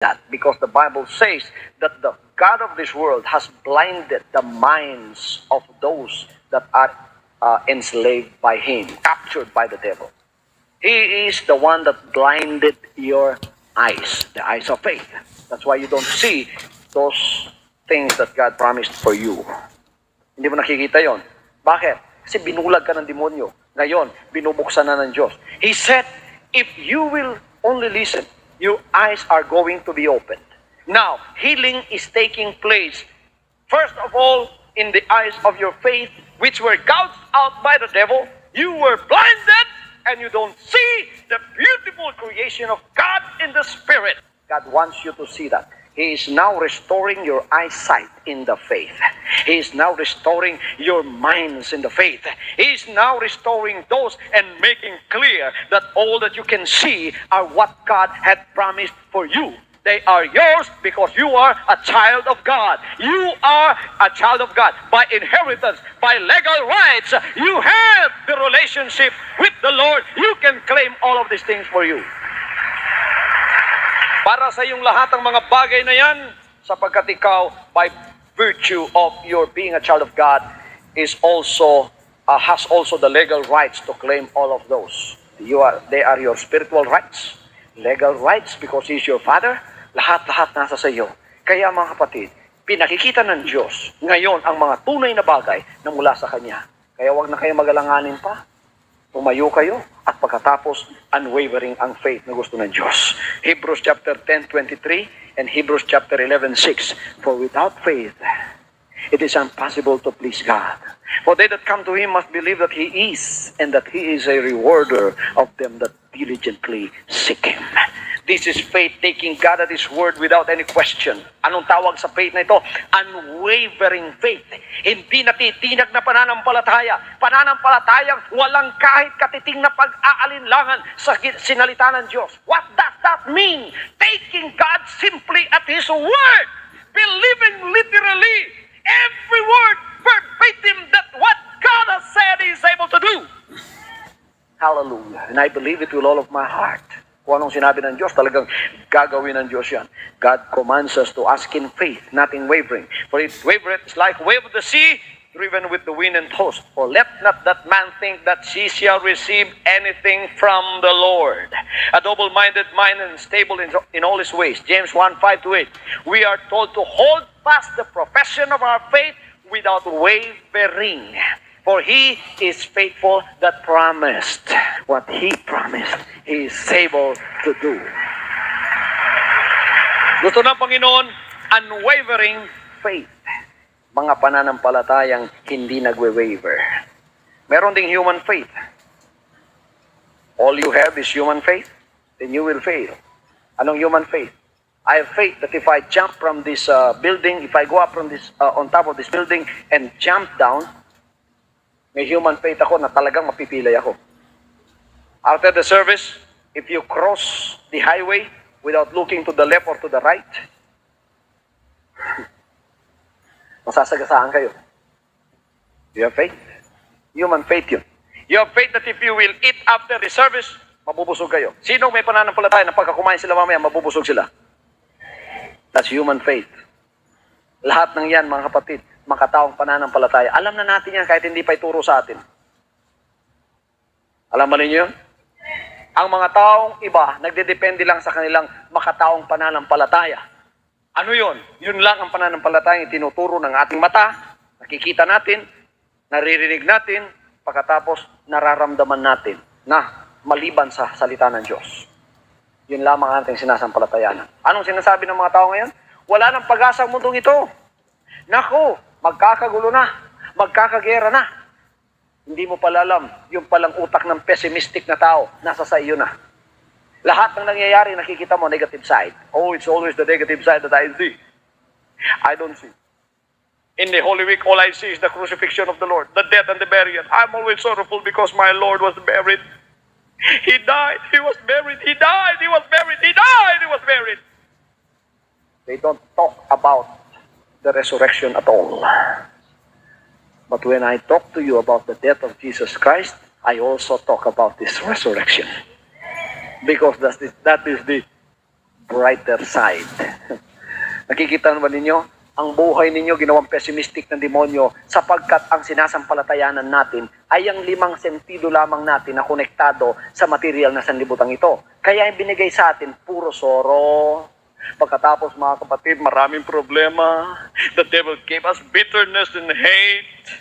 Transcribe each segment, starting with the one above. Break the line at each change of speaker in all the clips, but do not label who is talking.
that because the Bible says that the God of this world has blinded the minds of those that are enslaved by him, captured by the devil. He is the one that blinded your eyes, the eyes of faith. That's why you don't see those things that God promised for you. Hindi mo nakikita yon. Bakit? Kasi binulag ka ng demonyo. Ngayon, binubuksan na ng Diyos. He said, if you will only listen, your eyes are going to be opened. Now, healing is taking place, first of all, in the eyes of your faith, which were gouged out by the devil. You were blinded, and you don't see the beautiful creation of God in the Spirit. God wants you to see that. He is now restoring your eyesight in the faith. He is now restoring your minds in the faith. He is now restoring those and making clear that all that you can see are what God had promised for you. They are yours because you are a child of God. You are a child of God. By inheritance, by legal rights, you have the relationship with the Lord. You can claim all of these things for you. Para sa iyong lahat ng mga bagay na yan, sapagkat ikaw, by virtue of your being a child of God, is also has also the legal rights to claim all of those. They are your spiritual rights, legal rights because He's your Father. Lahat-lahat nasa sa iyo. Kaya mga kapatid, pinakikita ng Diyos ngayon ang mga tunay na bagay na mula sa Kanya. Kaya wag na kayo magalanganin pa. Tumayo kayo at pagkatapos unwavering ang faith na gusto ng Diyos. Hebrews chapter 10:23 and Hebrews chapter 11:6. For without faith, it is impossible to please God. For they that come to Him must believe that He is, and that He is a rewarder of them that diligently seek Him. This is faith taking God at His word without any question. Anong tawag sa faith na ito? Unwavering faith. Hindi natitinag na pananampalataya. Pananampalatayang walang kahit katiting na pag-aalinlangan sa sinalita ng Diyos. What does that mean? Taking God simply at His word. Believing literally every word verbatim that what God has said He is able to do. Hallelujah. And I believe it with all of my heart. Kung anong sinabi ng Diyos, talagang gagawin ng Diyos yan. God commands us to ask in faith, not in wavering. For it wavereth is like wave of the sea, driven with the wind and tossed. For let not that man think that he shall receive anything from the Lord. A double-minded mind and stable in all his ways. James 1:5-8. We are told to hold fast the profession of our faith without wavering. For He is faithful that promised. What He promised, He is able to do. Gusto ng Panginoon, unwavering faith. Mga pananampalatayang hindi nagwe-waver. Meron ding human faith. All you have is human faith, then you will fail. Anong human faith? I have faith that if I jump from this building, if I go up from this on top of this building and jump down, may human faith ako na talagang mapipilay ako. After the service, if you cross the highway without looking to the left or to the right, masasagasaan kayo. You have faith? Human faith yun. You have faith that if you will eat after the service, mabubusog kayo. Sino may pananampalataya na pagka kumain sila mamaya, mabubusog sila? That's human faith. Lahat ng yan, mga kapatid, makataong pananampalataya. Alam na natin yan kahit hindi pa ituro sa atin. Alam ba ninyo yun? Ang mga taong iba, nagdedepende lang sa kanilang makataong pananampalataya. Ano yun? Yun lang ang pananampalataya yung tinuturo ng ating mata, nakikita natin, naririnig natin, pagkatapos nararamdaman natin na maliban sa salita ng Diyos. Yun lamang ang ating sinasampalatayanan. Anong sinasabi ng mga tao ngayon? Wala nang pag-asa ang mundong ito. Nako, magkakagulo na, magkakagera na. Hindi mo pala alam, yung palang utak ng pessimistic na tao, nasa sa iyo na. Lahat ng nangyayari, nakikita mo, negative side. Oh, it's always the negative side that I see. I don't see. In the Holy Week, all I see is the crucifixion of the Lord, the death and the burial. I'm always sorrowful because my Lord was buried. He died, He was buried, He died, He was buried, He died, He was buried. They don't talk about the resurrection at all. But when I talk to you about the death of Jesus Christ, I also talk about this resurrection. Because that is the brighter side. Nakikita naman ninyo, ang buhay ninyo ginawang pessimistic ng demonyo sapagkat ang sinasampalatayanan natin ay ang 5 sentido lamang natin na konektado sa material na sanlibutan ito. Kaya yung binigay sa atin, puro sorrow. Pagkatapos mga kapatid, maraming problema. The devil gave us bitterness and hate,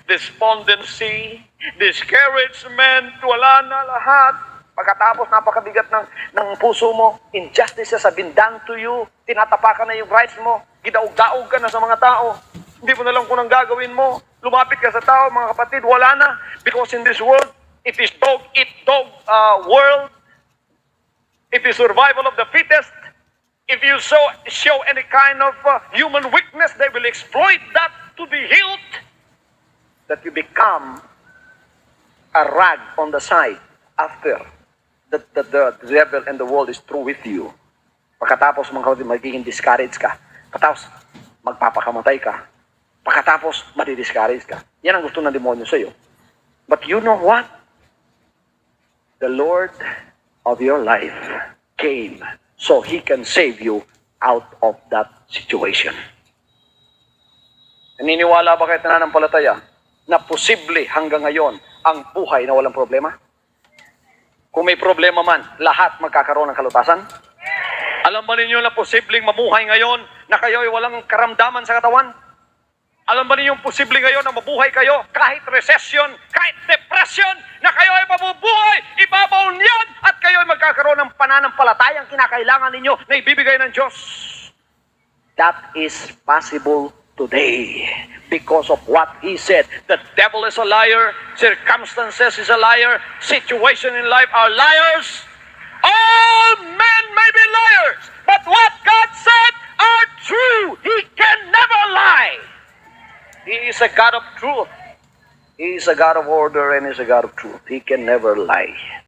despondency, discouragement, wala na lahat. Pagkatapos napakabigat ng puso mo, injustice has been done to you, tinatapakan na yung rights mo, gidaog-daog ka na sa mga tao, hindi mo na lang kung anong gagawin mo, lumapit ka sa tao, mga kapatid, wala na. Because in this world, it is dog-eat-dog world. It is survival of the fittest. If you show any kind of human weakness, they will exploit that to the hilt, that you become a rag on the side after the devil and the world is through with you. Pagkatapos mga kapatid, magiging discouraged ka. Pagkatapos, magpapakamatay ka. Pagkatapos, madidiscourage ka. Yan ang gusto ng demonyo sa iyo. But you know what? The Lord of your life came so He can save you out of that situation. Naniniwala ba kayo nananampalataya na posible hanggang ngayon ang buhay na walang problema? Kung may problema man, lahat magkakaroon ng kalutasan? Alam ba ninyo na posibleng mamuhay ngayon na kayo ay walang karamdaman sa katawan? Alam ba ninyo posible ngayon na mabuhay kayo kahit recession, kahit depression, na kayo ay mabubuhay, ibabaw niyan, at kayo ay magkakaroon ng pananampalatayang kinakailangan ninyo na ibibigay ng Diyos? That is possible today because of what He said. The devil is a liar, circumstances is a liar, situation in life are liars. All men may be liars, but what God said are true. He can never lie. He is a God of truth. He is a God of order and He is a God of truth. He can never lie.